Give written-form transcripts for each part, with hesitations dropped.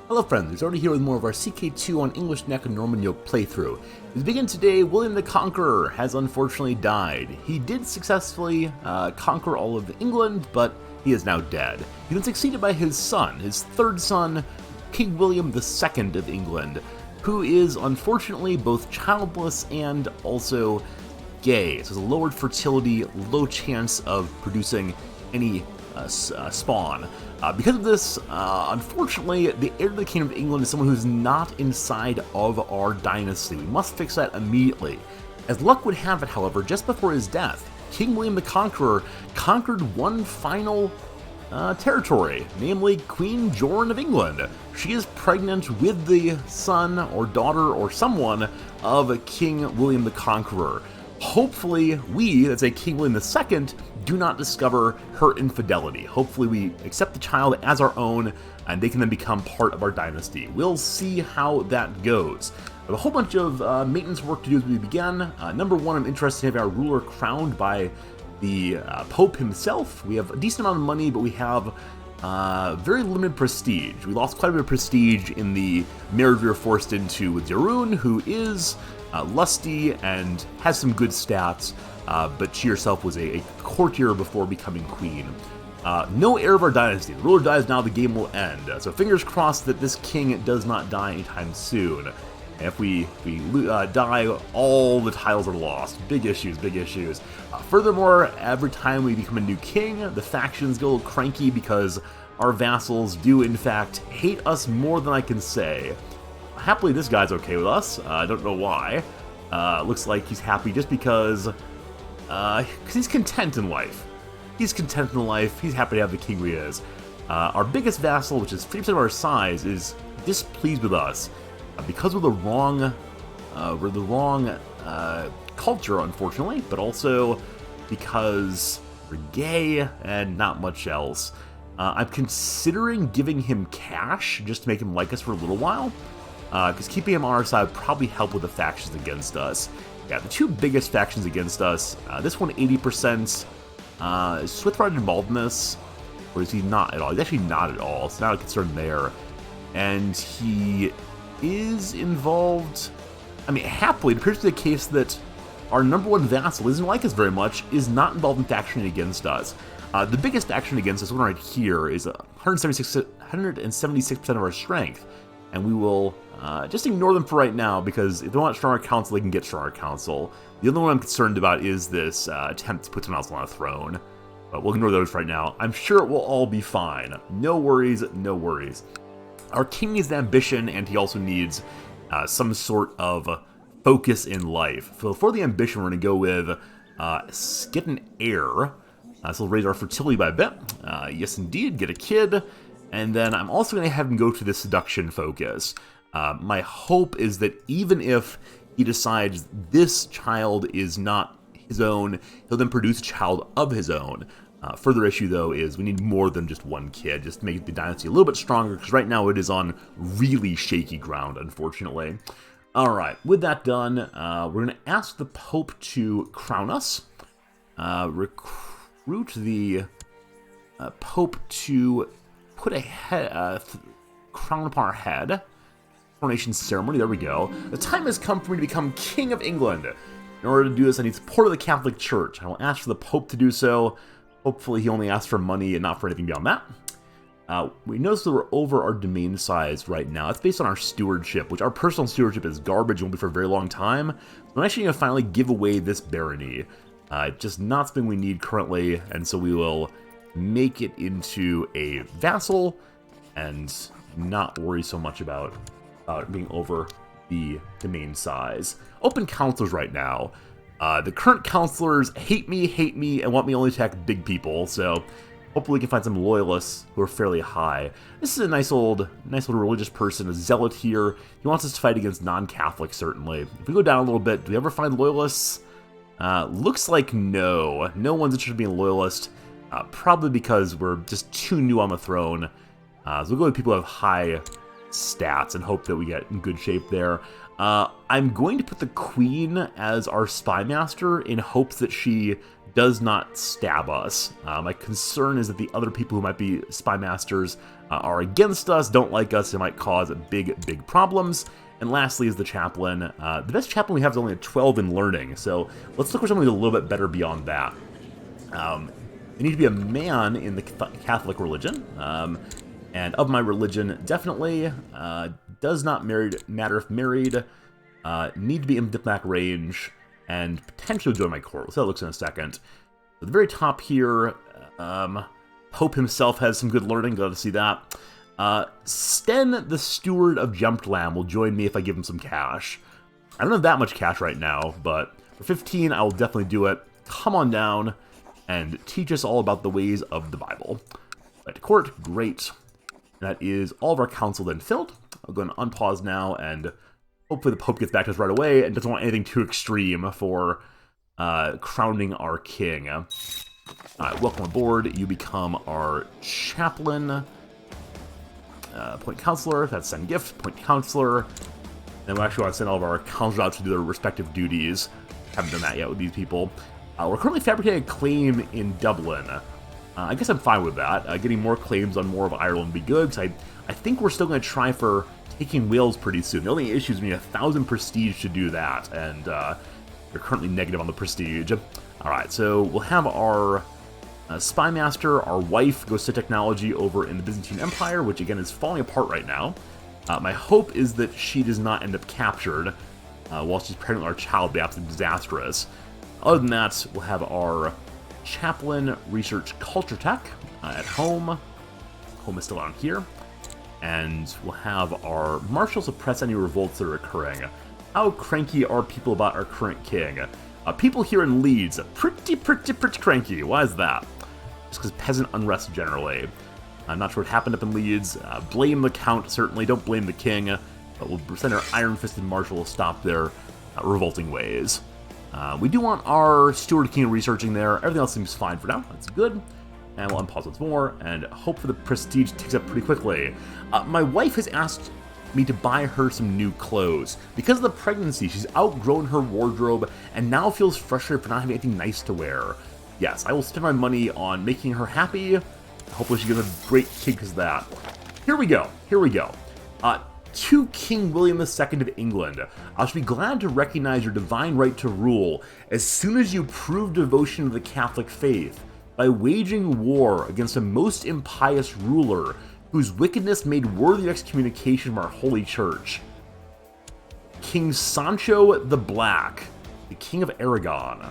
Hello friends, it's already here with more of our CK2 on English Neck and Norman Yoke playthrough. As we begin today, William the Conqueror has unfortunately died. He did successfully conquer all of England, but he is now dead. He's been succeeded by his son, his third son, King William II of England, who is unfortunately both childless and also gay. So it's a lowered fertility, low chance of producing any spawn. Because of this, unfortunately, the heir to the Kingdom of England is someone who's not inside of our dynasty. We must fix that immediately. As luck would have it, however, just before his death, King William the Conqueror conquered one final territory, namely Queen Jorn of England. She is pregnant with the son or daughter or someone of King William the Conqueror. Hopefully we, that's a King William II, do not discover her infidelity. Hopefully we accept the child as our own and they can then become part of our dynasty. We'll see how that goes. We have a whole bunch of maintenance work to do as we begin. Number one, I'm interested in having our ruler crowned by the Pope himself. We have a decent amount of money, but we have very limited prestige. We lost quite a bit of prestige in the marriage we were forced into with Jarun, who is lusty and has some good stats, but she herself was a courtier before becoming queen. No heir of our dynasty. The ruler dies now, the game will end. So fingers crossed that this king does not die anytime soon. If we die, all the titles are lost. Big issues, big issues. Furthermore, every time we become a new king, the factions go a little cranky because our vassals do, in fact, hate us more than I can say. Happily, this guy's okay with us. I don't know why. Looks like he's happy just because he's content in life. He's content in life. He's happy to have the king he is. Our biggest vassal, which is 50% of our size, is displeased with us because we're the wrong culture, unfortunately, but also because we're gay and not much else. I'm considering giving him cash just to make him like us for a little while. Because keeping him on our side would probably help with the factions against us. Yeah, the two biggest factions against us, this one 80%, is Swithrod involved in this? Or is he not at all? He's actually not at all, it's not a concern there. And he is involved, I mean, happily, it appears to be the case that our number one vassal isn't like us very much, is not involved in faction against us. The biggest faction against us, one right here, is 176% of our strength. And we will just ignore them for right now, because if they want stronger council, they can get stronger council. The only one I'm concerned about is this attempt to put someone else on a throne. But we'll ignore those right now. I'm sure it will all be fine. No worries, no worries. Our king needs ambition, and he also needs some sort of focus in life. So for the ambition, we're going to go with get an heir. So we'll raise our fertility by a bit. Yes, indeed, get a kid. And then I'm also going to have him go to the seduction focus. My hope is that even if he decides this child is not his own, he'll then produce a child of his own. Further issue, though, is we need more than just one kid, just to make the dynasty a little bit stronger, because right now it is on really shaky ground, unfortunately. Alright, with that done, we're going to ask the Pope to crown us. Recruit the Pope to put a crown upon our head. Coronation ceremony, there we go. The time has come for me to become King of England. In order to do this, I need support of the Catholic Church. I will ask for the Pope to do so. Hopefully he only asks for money and not for anything beyond that. We notice that we're over our domain size right now. That's based on our stewardship, which our personal stewardship is garbage and will be for a very long time. So I'm actually going to finally give away this barony. Just not something we need currently, and so we will make it into a vassal and not worry so much about being over the domain size. Open counselors right now. The current counselors hate me, and want me only to attack big people, so hopefully we can find some loyalists who are fairly high. This is a nice old religious person, a zealot here. He wants us to fight against non-Catholics, certainly. If we go down a little bit, do we ever find loyalists? Looks like no. No one's interested in being a loyalist. Probably because we're just too new on the throne. So we'll go with people who have high stats and hope that we get in good shape there. I'm going to put the Queen as our spy master in hopes that she does not stab us. My concern is that the other people who might be spy masters are against us, don't like us, it might cause big problems. And lastly is the chaplain. The best chaplain we have is only a 12 in learning, so let's look for something a little bit better beyond that. You need to be a man in the Catholic religion, and of my religion, definitely. Does not matter if married, need to be in diplomatic range, and potentially join my court. We'll see how it looks in a second. At the very top here, Pope himself has some good learning, glad to see that. Sten, the Steward of Jumped Lamb, will join me if I give him some cash. I don't have that much cash right now, but for 15, I will definitely do it. Come on down and teach us all about the ways of the Bible. Right to court, great. That is all of our council then filled. I'll go and unpause now, and hopefully the Pope gets back to us right away and doesn't want anything too extreme for crowning our king. Alright, welcome aboard. You become our chaplain. Point counselor, that's send gift, point counselor. Then we actually want to send all of our counselors out to do their respective duties. Haven't done that yet with these people. We're currently fabricating a claim in Dublin. I guess I'm fine with that. Getting more claims on more of Ireland would be good, because I think we're still going to try for taking Wales pretty soon. The only issue is we need 1,000 prestige to do that, and we're currently negative on the prestige. Alright, so we'll have our spy master, our wife, goes to technology over in the Byzantine Empire, which again is falling apart right now. My hope is that she does not end up captured while she's pregnant with our child, be absolutely disastrous. Other than that, we'll have our chaplain research culture tech at home. Home is still on here. And we'll have our marshal suppress any revolts that are occurring. How cranky are people about our current king? People here in Leeds, pretty cranky. Why is that? Just because peasant unrest generally. I'm not sure what happened up in Leeds. Blame the count, certainly. Don't blame the king. But we'll send our iron-fisted marshal to stop their revolting ways. We do want our steward king researching there. Everything else seems fine for now. That's good. And we'll unpause once more and hope for the prestige ticks up pretty quickly. My wife has asked me to buy her some new clothes. Because of the pregnancy, she's outgrown her wardrobe and now feels frustrated for not having anything nice to wear. Yes, I will spend my money on making her happy. Hopefully she gets a great kid because of that. Here we go. To King William II of England, I should be glad to recognize your divine right to rule as soon as you prove devotion to the Catholic faith by waging war against a most impious ruler whose wickedness made worthy excommunication from our holy church. King Sancho the Black, the King of Aragon.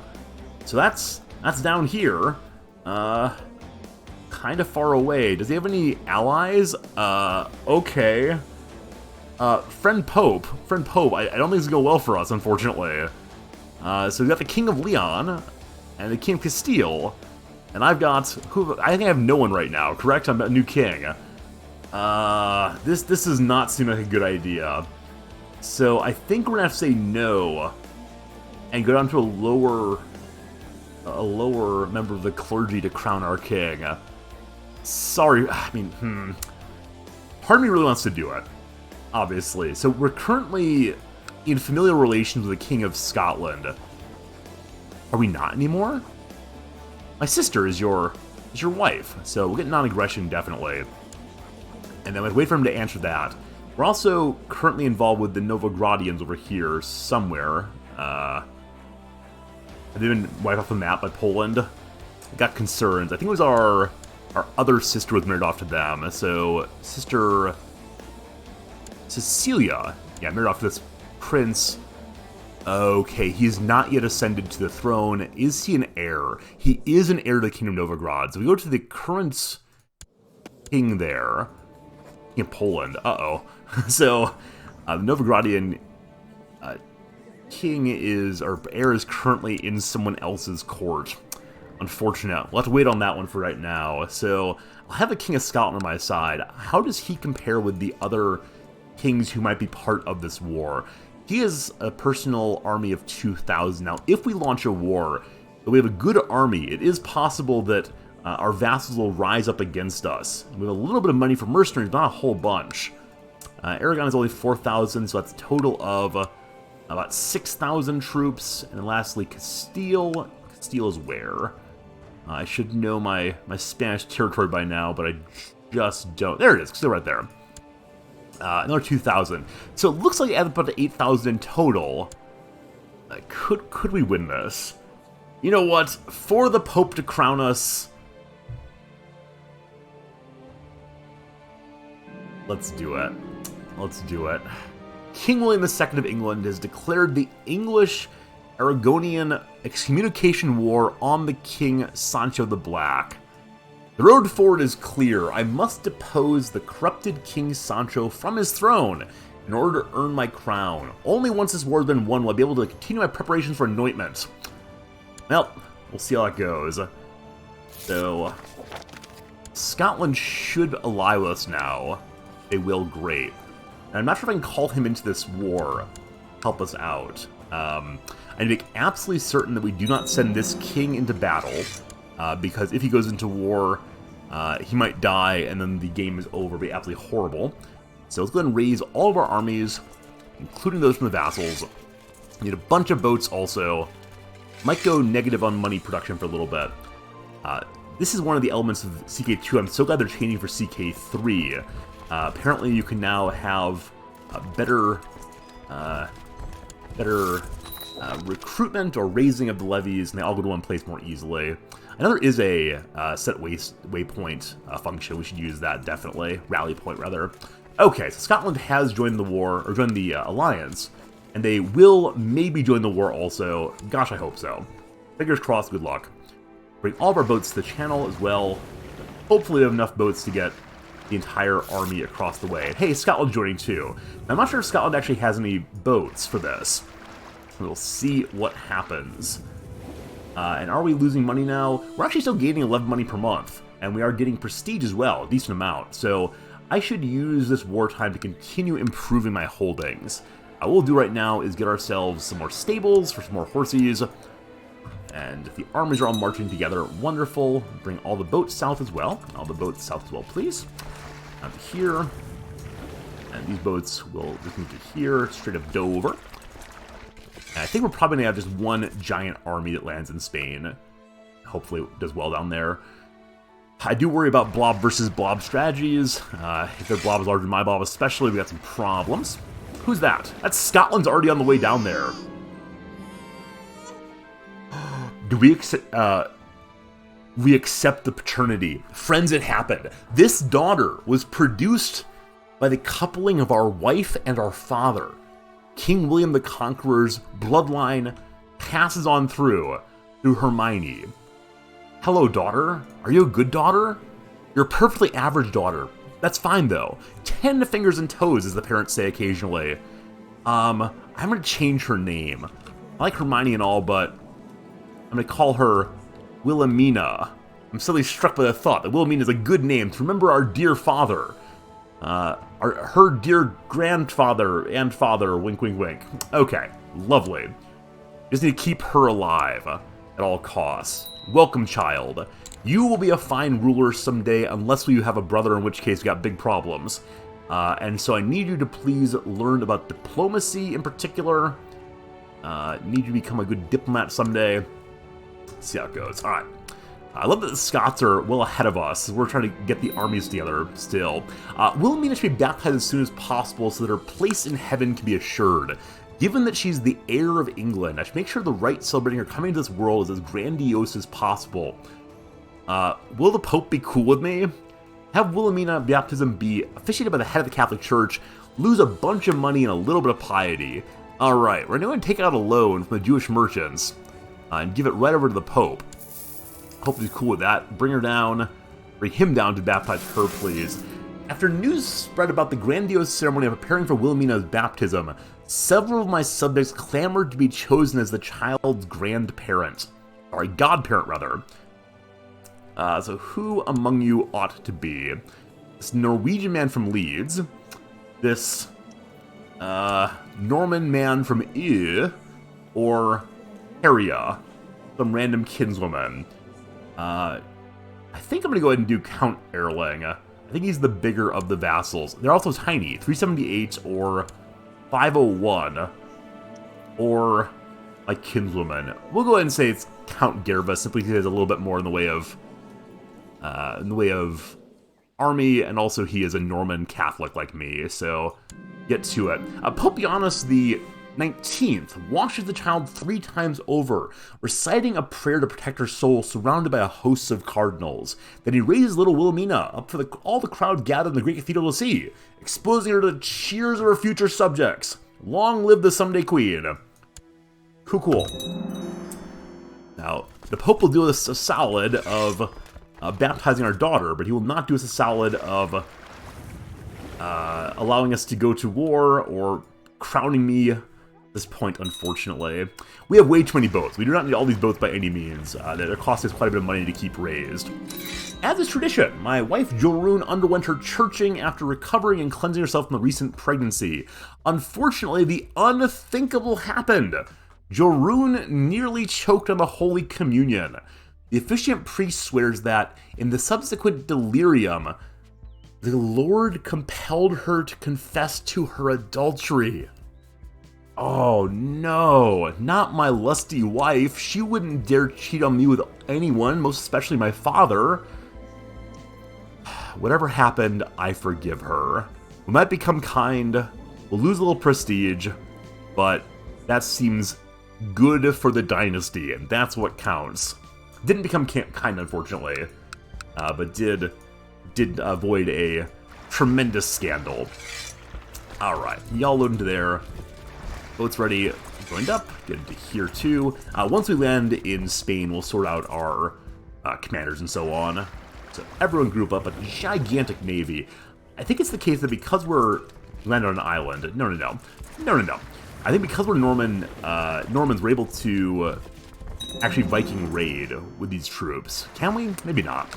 So that's down here. Kind of far away. Does he have any allies? Okay. Friend Pope, I don't think this is going to go well for us, unfortunately. So we've got the King of Leon, and the King of Castile, and I've got, I think I have no one right now, correct? I'm a new king. This does not seem like a good idea. So I think we're going to have to say no, and go down to a lower member of the clergy to crown our king. Sorry, I mean, part of me really wants to do it. Obviously. So we're currently in familial relations with the King of Scotland. Are we not anymore? My sister is your wife, so we'll get non-aggression definitely. And then we'd wait for him to answer that. We're also currently involved with the Novogradians over here somewhere. Have they been wiped off the map by Poland? I got concerns. I think it was our other sister was married off to them. So Sister Cecilia, yeah, married off to this prince. Okay, he's not yet ascended to the throne. Is he an heir? He is an heir to the Kingdom of Novigrad. So we go to the current king there, in Poland. So the Novigradian king or heir is currently in someone else's court. Unfortunate. We'll have to wait on that one for right now. So I'll have the King of Scotland on my side. How does he compare with the other kings who might be part of this war? He has a personal army of 2,000. Now, if we launch a war, we have a good army. It is possible that our vassals will rise up against us. We have a little bit of money for mercenaries, not a whole bunch. Aragon is only 4,000, so that's a total of about 6,000 troops. And then lastly, Castile. Castile is where? I should know my Spanish territory by now, but I just don't. There it is, still right there. Another 2,000. So it looks like it adds up to 8,000 in total. Could we win this? You know what? For the Pope to crown us, let's do it. Let's do it. King William II of England has declared the English Aragonian excommunication war on the King Sancho the Black. The road forward is clear. I must depose the corrupted King Sancho from his throne in order to earn my crown. Only once this war has been won will I be able to continue my preparations for anointment. Well, we'll see how that goes. So, Scotland should ally with us now. They will, great. And I'm not sure if I can call him into this war, help us out. I need to make absolutely certain that we do not send this king into battle, because if he goes into war, he might die, and then the game is over, be absolutely horrible. So let's go ahead and raise all of our armies, including those from the vassals. Need a bunch of boats also. Might go negative on money production for a little bit. This is one of the elements of CK2. I'm so glad they're changing for CK3. Apparently you can now have better recruitment or raising of the levies, and they all go to one place more easily. I know there is a set waypoint function. We should use that, definitely. Rally point, rather. Okay, so Scotland has joined the war, or joined the alliance, and they will maybe join the war also. Gosh, I hope so. Fingers crossed, good luck. Bring all of our boats to the channel as well. Hopefully we have enough boats to get the entire army across the way. And hey, Scotland's joining too. Now, I'm not sure if Scotland actually has any boats for this. We'll see what happens. And are we losing money now? We're actually still gaining 11 money per month, and we are getting prestige as well, a decent amount. So I should use this wartime to continue improving my holdings. What we'll do right now is get ourselves some more stables for some more horses. And the armies are all marching together. Wonderful. Bring all the boats south as well. All the boats south as well, please. Out to here. And these boats will just move to here, straight up Dover. And I think we're probably going to have just one giant army that lands in Spain. Hopefully it does well down there. I do worry about blob versus blob strategies. If their blob is larger than my blob especially, we got some problems. Who's that? That's Scotland's already on the way down there. Do we accept the paternity? Friends, it happened. This daughter was produced by the coupling of our wife and our father. King William the Conqueror's bloodline passes on through Hermione. Hello, daughter. Are you a good daughter? You're a perfectly average daughter. That's fine, though. 10 fingers and toes, as the parents say occasionally. I'm going to change her name. I like Hermione and all, but I'm going to call her Wilhelmina. I'm suddenly struck by the thought that Wilhelmina is a good name to remember our dear father. Her dear grandfather and father, wink, wink, wink. Okay, lovely. Just need to keep her alive at all costs. Welcome, child. You will be a fine ruler someday unless you have a brother, in which case we got big problems. And so I need you to please learn about diplomacy in particular. Need you to become a good diplomat someday. Let's see how it goes. All right. I love that the Scots are well ahead of us. We're trying to get the armies together still. Wilhelmina should be baptized as soon as possible so that her place in heaven can be assured. Given that she's the heir of England, I should make sure the rite celebrating her coming to this world is as grandiose as possible. Will the Pope be cool with me? Have Wilhelmina baptism be officiated by the head of the Catholic Church, lose a bunch of money and a little bit of piety. Alright, we're going to take out a loan from the Jewish merchants and give it right over to the Pope. Hope he's cool with that. Bring her down. Bring him down to baptize her, please. After news spread about the grandiose ceremony of preparing for Wilhelmina's baptism, several of my subjects clamored to be chosen as the child's grandparent. Or a godparent, rather. So who among you ought to be? This Norwegian man from Leeds. This Norman man from or Heria, some random kinswoman. I think I'm going to go ahead and do Count Erling. I think he's the bigger of the vassals. They're also tiny, 378 or 501, or like kinswoman. We'll go ahead and say it's Count Gerva, simply because he has a little bit more in the way of army, and also he is a Norman Catholic like me, so get to it. Pope Pius the 19th washes the child 3 times over, reciting a prayer to protect her soul surrounded by a host of cardinals. Then he raises little Wilhelmina up for all the crowd gathered in the great cathedral to see, exposing her to the cheers of her future subjects. Long live the someday queen. Cool. Now, the Pope will do us a solid of baptizing our daughter, but he will not do us a solid of allowing us to go to war or crowning me at this point, unfortunately. We have way too many boats. We do not need all these boats by any means. They're costing us quite a bit of money to keep raised. As is tradition, my wife Jorun underwent her churching after recovering and cleansing herself from the recent pregnancy. Unfortunately, the unthinkable happened. Jorun nearly choked on the Holy Communion. The officiant priest swears that, in the subsequent delirium, the Lord compelled her to confess to her adultery. Oh no, not my lusty wife. She wouldn't dare cheat on me with anyone, most especially my father. Whatever happened, I forgive her. We might become kind, we'll lose a little prestige, but that seems good for the dynasty, and that's what counts. Didn't become kind, unfortunately, but did avoid a tremendous scandal. Alright, y'all load into there. Boats ready, joined up, get into here too. Once we land in Spain, we'll sort out our commanders and so on. So everyone group up, a gigantic navy. I think it's the case that because we're landed on an island, no. I think because we're Normans, we're able to actually Viking raid with these troops. Can we? Maybe not.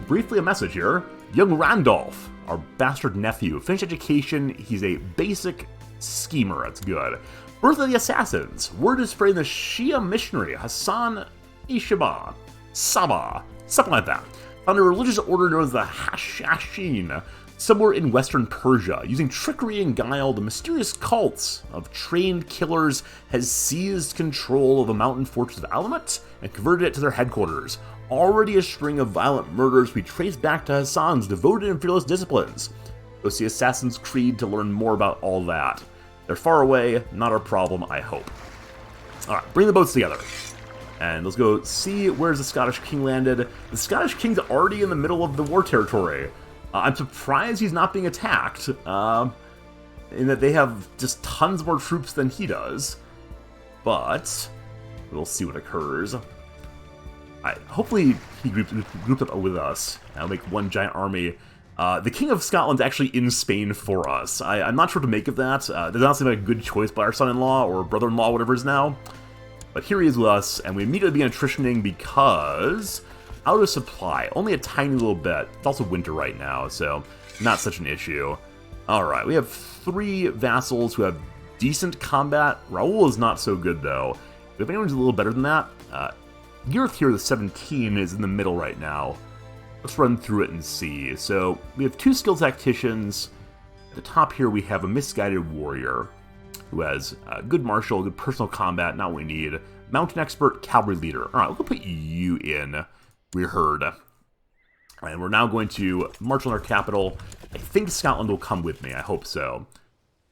Briefly a message here. Young Randolph, our bastard nephew, finished education. He's a basic schemer. That's good. Birth of the Assassins. Word is spreading the Shia missionary Hassan Ishaba, Sabah, something like that. Founded a religious order known as the Hashashin, somewhere in western Persia. Using trickery and guile, the mysterious cults of trained killers has seized control of the mountain fortress of Alamet and converted it to their headquarters. Already a string of violent murders we trace back to Hassan's devoted and fearless disciplines. Go see Assassin's Creed to learn more about all that. They're far away, not our problem, I hope. Alright, bring the boats together. And let's go see where's the Scottish King landed. The Scottish King's already in the middle of the war territory. I'm surprised he's not being attacked, in that they have just tons more troops than he does. But we'll see what occurs. Hopefully he grouped up with us. I'll make one giant army. The King of Scotland's actually in Spain for us. I'm not sure what to make of that. Does not seem like a good choice by our son-in-law or brother-in-law, whatever it is now. But here he is with us, and we immediately begin attritioning because out of supply, only a tiny little bit. It's also winter right now, so not such an issue. Alright, we have 3 vassals who have decent combat. Raoul is not so good, though. If anyone's a little better than that, Girth here, the 17, is in the middle right now. Let's run through it and see. So, we have 2 skilled tacticians. At the top here, we have a misguided warrior who has good martial, good personal combat, not what we need. Mountain expert, cavalry leader. Alright, we'll put you in. We heard. And we're now going to march on our capital. I think Scotland will come with me. I hope so.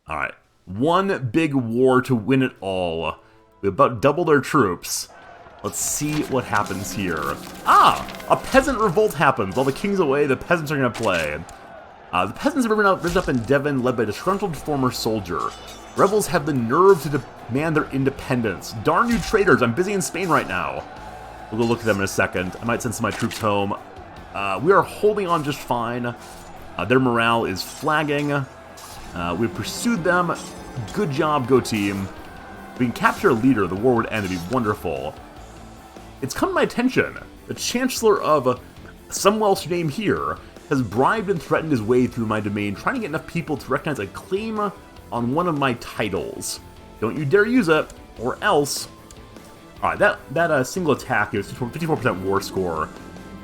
Alright. One big war to win it all. We about double their troops. Let's see what happens here. Ah! A peasant revolt happens. While the king's away, the peasants are going to play. The peasants have risen up in Devon, led by a disgruntled former soldier. Rebels have the nerve to demand their independence. Darn you traitors, I'm busy in Spain right now. We'll go look at them in a second. I might send some of my troops home. We are holding on just fine. Their morale is flagging. We've pursued them. Good job, go team. If we can capture a leader, the war would end. It'd be wonderful. It's come to my attention. The Chancellor of some Welsh name here has bribed and threatened his way through my domain, trying to get enough people to recognize a claim on one of my titles. Don't you dare use it, or else... Alright, that single attack is 54% war score.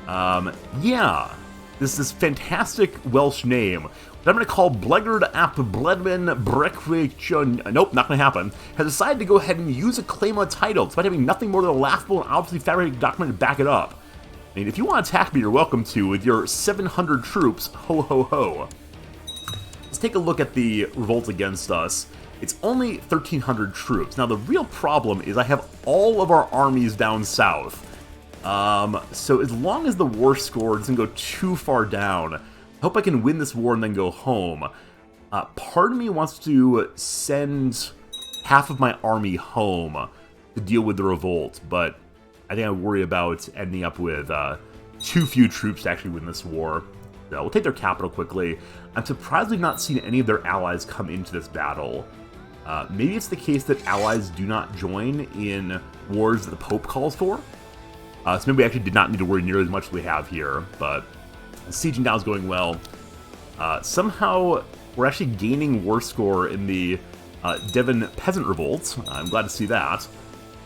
Yeah, this is fantastic Welsh name, that I'm going to call Blegard ap Bledman Breckwich. Nope, not going to happen. Has decided to go ahead and use a claim on a title, despite having nothing more than a laughable and obviously fabricated document to back it up. I mean, if you want to attack me, you're welcome to with your 700 troops. Ho, ho, ho. Let's take a look at the revolt against us. It's only 1,300 troops. Now, the real problem is I have all of our armies down south. So as long as the war score doesn't go too far down, I hope I can win this war and then go home. Part of me wants to send half of my army home to deal with the revolt, but I think I worry about ending up with too few troops to actually win this war. So we'll take their capital quickly. I'm surprised we've not seen any of their allies come into this battle. Maybe it's the case that allies do not join in wars that the Pope calls for. So maybe we actually did not need to worry nearly as much as we have here, but sieging down is going well. Somehow, we're actually gaining war score in the Devon Peasant Revolt. I'm glad to see that.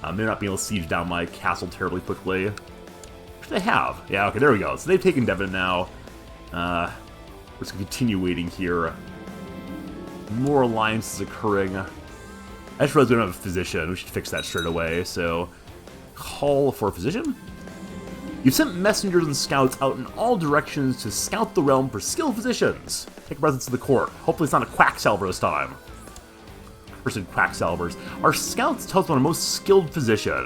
They're not being able to siege down my castle terribly quickly. Which they have. Yeah, okay, there we go. So they've taken Devon now. We're just going to continue waiting here. More alliances occurring. I just realized we don't have a physician. We should fix that straight away. So, call for a physician. You've sent messengers and scouts out in all directions to scout the realm for skilled physicians. Take a presence to the court. Hopefully it's not a quacksalver this time. Person quacksalvers. Our scouts tell us about a most skilled physician.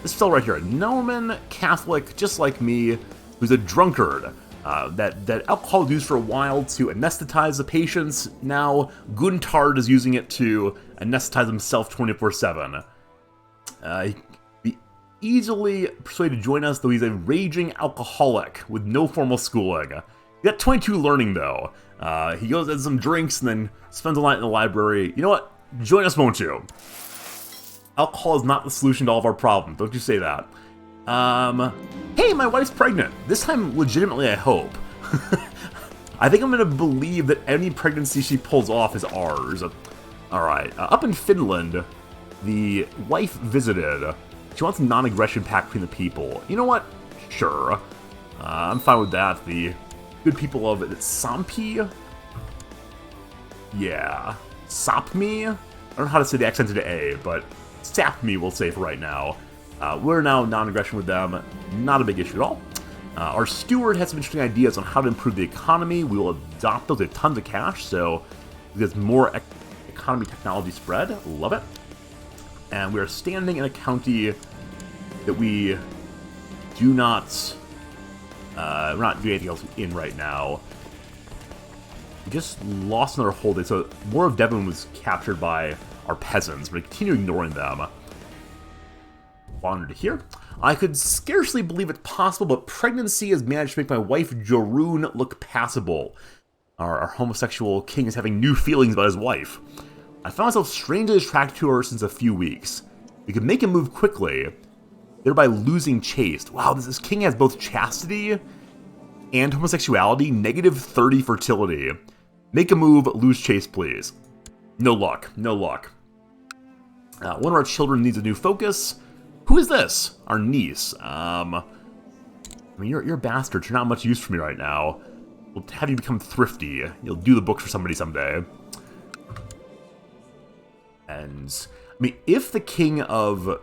This fellow right here, a Norman Catholic, just like me, who's a drunkard. That alcohol was used for a while to anesthetize the patients. Now, Guntard is using it to anesthetize himself 24/7. He'd be easily persuaded to join us, though he's a raging alcoholic with no formal schooling. He got 22 learning, though. He goes and some drinks and then spends a night in the library. You know what? Join us, won't you? Alcohol is not the solution to all of our problems. Don't you say that. Hey, my wife's pregnant. This time, legitimately, I hope. I think I'm going to believe that any pregnancy she pulls off is ours. Alright, up in Finland, the wife visited. She wants a non-aggression pact between the people. You know what? Sure. I'm fine with that. The good people of Sampi? Yeah. Sapmi? I don't know how to say the accent to the A, but Sapmi we'll say for right now. We're now non-aggression with them. Not a big issue at all. Our steward has some interesting ideas on how to improve the economy. We will adopt those with tons of cash, so there's more economy technology spread. Love it. And we are standing in a county that we do not... we're not doing anything else in right now. We just lost another holding, so more of Devon was captured by our peasants, but we continue ignoring them. Wandered to here. I could scarcely believe it's possible, but pregnancy has managed to make my wife Jorun look passable. Our homosexual king is having new feelings about his wife. I found myself strangely attracted to her since a few weeks. We could make him move quickly, thereby losing chaste. Wow, this king has both chastity and homosexuality, -30 fertility. Make a move, lose chaste, please. No luck, no luck. One of our children needs a new focus. Who is this? Our niece. I mean, you're a bastard. You're not much use for me right now. We'll have you become thrifty. You'll do the books for somebody someday. And, I mean, if the king of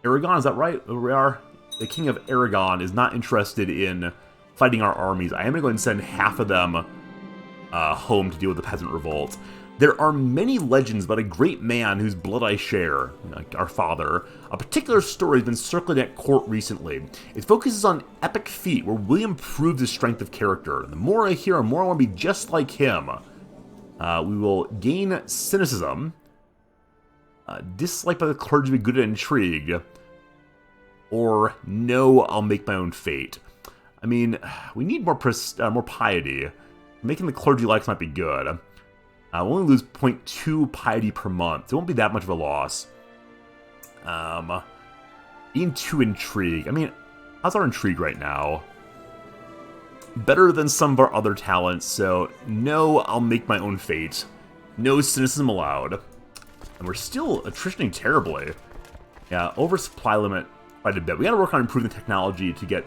Aragon, is that right? Where we are? The king of Aragon is not interested in fighting our armies. I am going to go ahead and send half of them home to deal with the peasant revolt. There are many legends about a great man whose blood I share, like our father. A particular story has been circulating at court recently. It focuses on epic feat where William proved his strength of character. The more I hear, the more I want to be just like him. We will gain cynicism, dislike by the clergy to be good at intrigue, or no, I'll make my own fate. I mean, we need more piety. Making the clergy likes might be good. We'll only lose 0.2 piety per month. It won't be that much of a loss. Into intrigue. I mean, how's our intrigue right now? Better than some of our other talents, so no, I'll make my own fate. No cynicism allowed. And we're still attritioning terribly. Yeah, oversupply limit quite a bit. We gotta work on improving the technology to get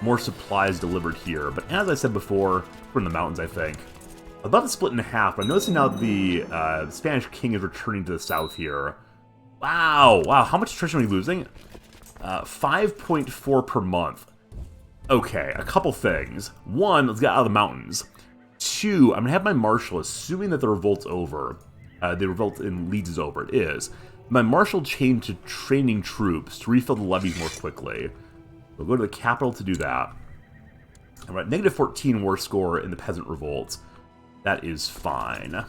more supplies delivered here. But as I said before, we're in the mountains, I think. I'm about to split in half, but I'm noticing now the Spanish king is returning to the south here. Wow, how much attrition are we losing? 5.4 per month. Okay, a couple things. One, let's get out of the mountains. Two, I'm going to have my marshal, assuming that the revolt's over. The revolt in Leeds is over. It is. My marshal change to training troops to refill the levies more quickly. We'll go to the capital to do that. Alright, negative 14 war score in the peasant revolt. That is fine.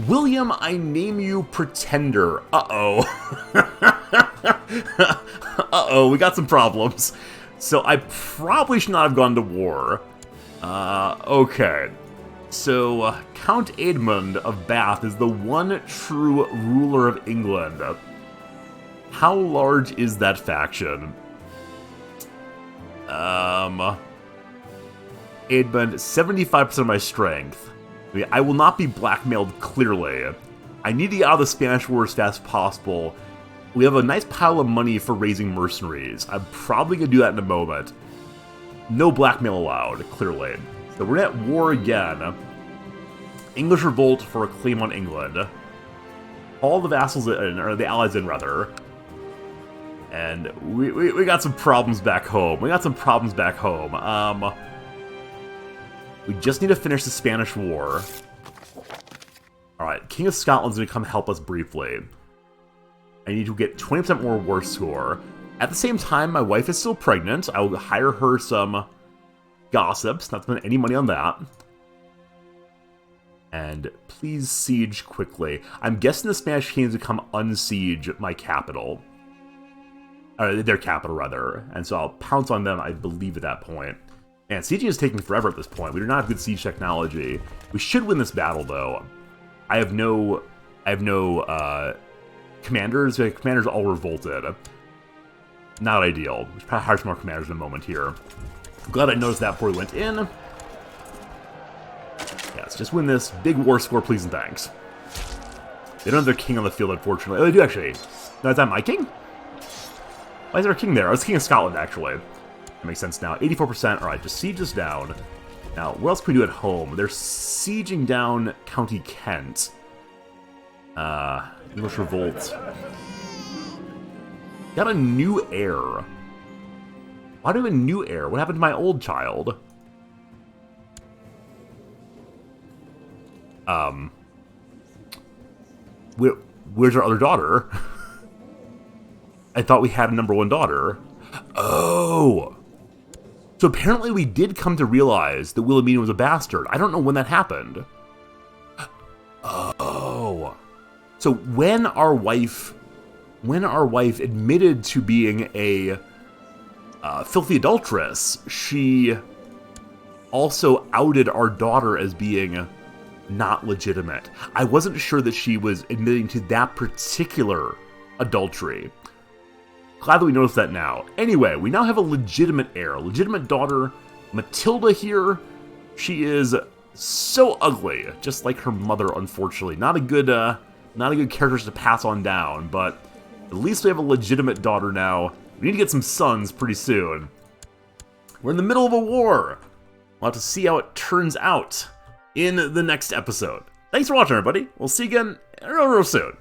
William, I name you Pretender. Uh-oh. Uh-oh, we got some problems. So I probably should not have gone to war. Okay. So, Count Edmund of Bath is the one true ruler of England. How large is that faction? Edmund, 75% of my strength. I mean, I will not be blackmailed, clearly. I need to get out of the Spanish War as fast as possible. We have a nice pile of money for raising mercenaries. I'm probably going to do that in a moment. No blackmail allowed, clearly. So we're at war again. English revolt for a claim on England. All the vassals in, or the allies in, rather. And we got some problems back home. We just need to finish the Spanish War. Alright, King of Scotland's gonna come help us briefly. I need to get 20% more war score. At the same time, my wife is still pregnant. I will hire her some gossips. Not spend any money on that. And please siege quickly. I'm guessing the Spanish Kings will come unsiege my capital. Their capital, rather. And so I'll pounce on them, I believe, at that point. And sieging is taking forever at this point. We do not have good siege technology. We should win this battle, though. I have no commanders. The commanders all revolted. Not ideal. We should probably hire some more commanders in a moment here. I'm glad I noticed that before we went in. Yes, just win this. Big war score, please and thanks. They don't have their king on the field, unfortunately. Oh, they do, actually. No, is that my king? Why is there a king there? I was king of Scotland, actually. That makes sense now. 84%. Alright, just siege this down. Now, what else can we do at home? They're sieging down County Kent. English revolt. Got a new heir. Why do we have a new heir? What happened to my old child? Where's our other daughter? I thought we had a number one daughter. Oh! So apparently we did come to realize that Wilhelmina was a bastard. I don't know when that happened. Oh. So when our wife admitted to being a filthy adulteress, she also outed our daughter as being not legitimate. I wasn't sure that she was admitting to that particular adultery. Glad that we noticed that now. Anyway, we now have a legitimate heir, a legitimate daughter, Matilda here. She is so ugly, just like her mother, unfortunately. Not a good character to pass on down, but at least we have a legitimate daughter now. We need to get some sons pretty soon. We're in the middle of a war. We'll have to see how it turns out in the next episode. Thanks for watching, everybody. We'll see you again real soon.